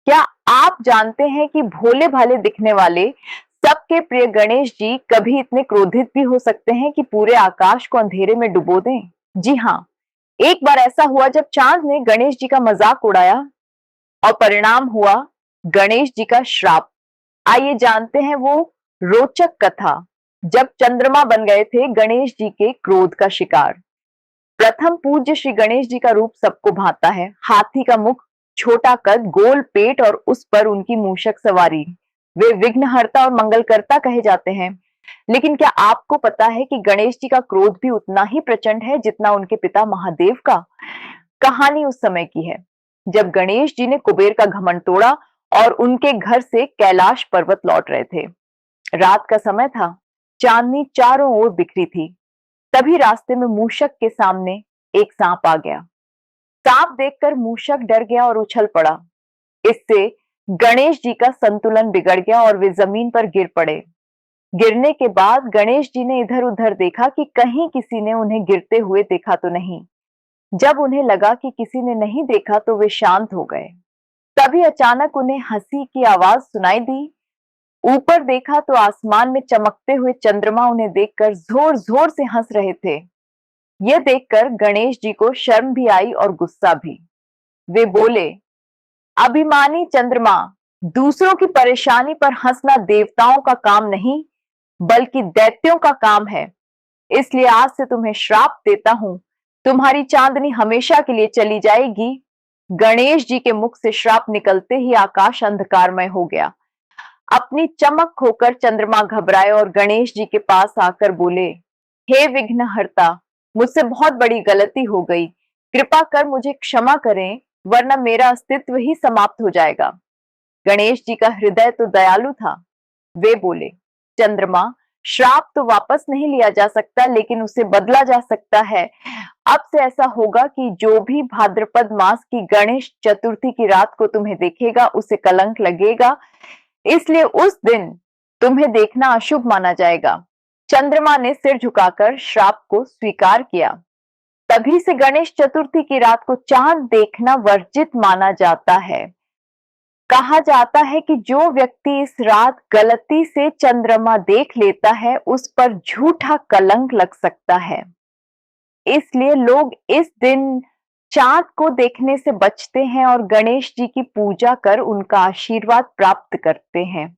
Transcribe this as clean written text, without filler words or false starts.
क्या आप जानते हैं कि भोले भाले दिखने वाले सबके प्रिय गणेश जी कभी इतने क्रोधित भी हो सकते हैं कि पूरे आकाश को अंधेरे में डुबो दें? जी हाँ, एक बार ऐसा हुआ जब चांद ने गणेश जी का मजाक उड़ाया और परिणाम हुआ गणेश जी का श्राप। आइए जानते हैं वो रोचक कथा जब चंद्रमा बन गए थे गणेश जी के क्रोध का शिकार। प्रथम पूज्य श्री गणेश जी का रूप सबको भाता है। हाथी का मुख, छोटा कद, गोल पेट और उस पर उनकी मूषक सवारी। वे विघ्नहर्ता और मंगलकर्ता कहे जाते हैं। लेकिन क्या आपको पता है कि गणेश जी का क्रोध भी उतना ही प्रचंड है जितना उनके पिता महादेव का? कहानी उस समय की है जब गणेश जी ने कुबेर का घमंड तोड़ा और उनके घर से कैलाश पर्वत लौट रहे थे। रात का समय था, चांदनी चारों ओर बिखरी थी। तभी रास्ते में मूषक के सामने एक सांप आ गया। सांप देखकर मूषक डर गया और उछल पड़ा। इससे गणेश जी का संतुलन बिगड़ गया और वे जमीन पर गिर पड़े। गिरने के बाद गणेश जी ने इधर उधर देखा कि कहीं किसी ने उन्हें गिरते हुए देखा तो नहीं। जब उन्हें लगा कि किसी ने नहीं देखा तो वे शांत हो गए। तभी अचानक उन्हें हंसी की आवाज सुनाई दी। ऊपर देखा तो आसमान में चमकते हुए चंद्रमा उन्हें देखकर जोर जोर से हंस रहे थे। यह देखकर गणेश जी को शर्म भी आई और गुस्सा भी। वे बोले, अभिमानी चंद्रमा, दूसरों की परेशानी पर हंसना देवताओं का काम नहीं बल्कि दैत्यों का काम है। इसलिए आज से तुम्हें श्राप देता हूं, तुम्हारी चांदनी हमेशा के लिए चली जाएगी। गणेश जी के मुख से श्राप निकलते ही आकाश अंधकारमय हो गया। अपनी चमक खोकर चंद्रमा घबराए और गणेश जी के पास आकर बोले, हे विघ्नहर्ता, मुझसे बहुत बड़ी गलती हो गई। कृपा कर मुझे क्षमा करें, वरना मेरा अस्तित्व ही समाप्त हो जाएगा। गणेश जी का हृदय तो दयालु था। वे बोले, चंद्रमा, श्राप तो वापस नहीं लिया जा सकता लेकिन उसे बदला जा सकता है। अब से ऐसा होगा कि जो भी भाद्रपद मास की गणेश चतुर्थी की रात को तुम्हें देखेगा उसे कलंक लगेगा, इसलिए उस दिन तुम्हें देखना अशुभ माना जाएगा। चंद्रमा ने सिर झुकाकर श्राप को स्वीकार किया। तभी से गणेश चतुर्थी की रात को चांद देखना वर्जित माना जाता है। कहा जाता है कि जो व्यक्ति इस रात गलती से चंद्रमा देख लेता है उस पर झूठा कलंक लग सकता है। इसलिए लोग इस दिन चांद को देखने से बचते हैं और गणेश जी की पूजा कर उनका आशीर्वाद प्राप्त करते हैं।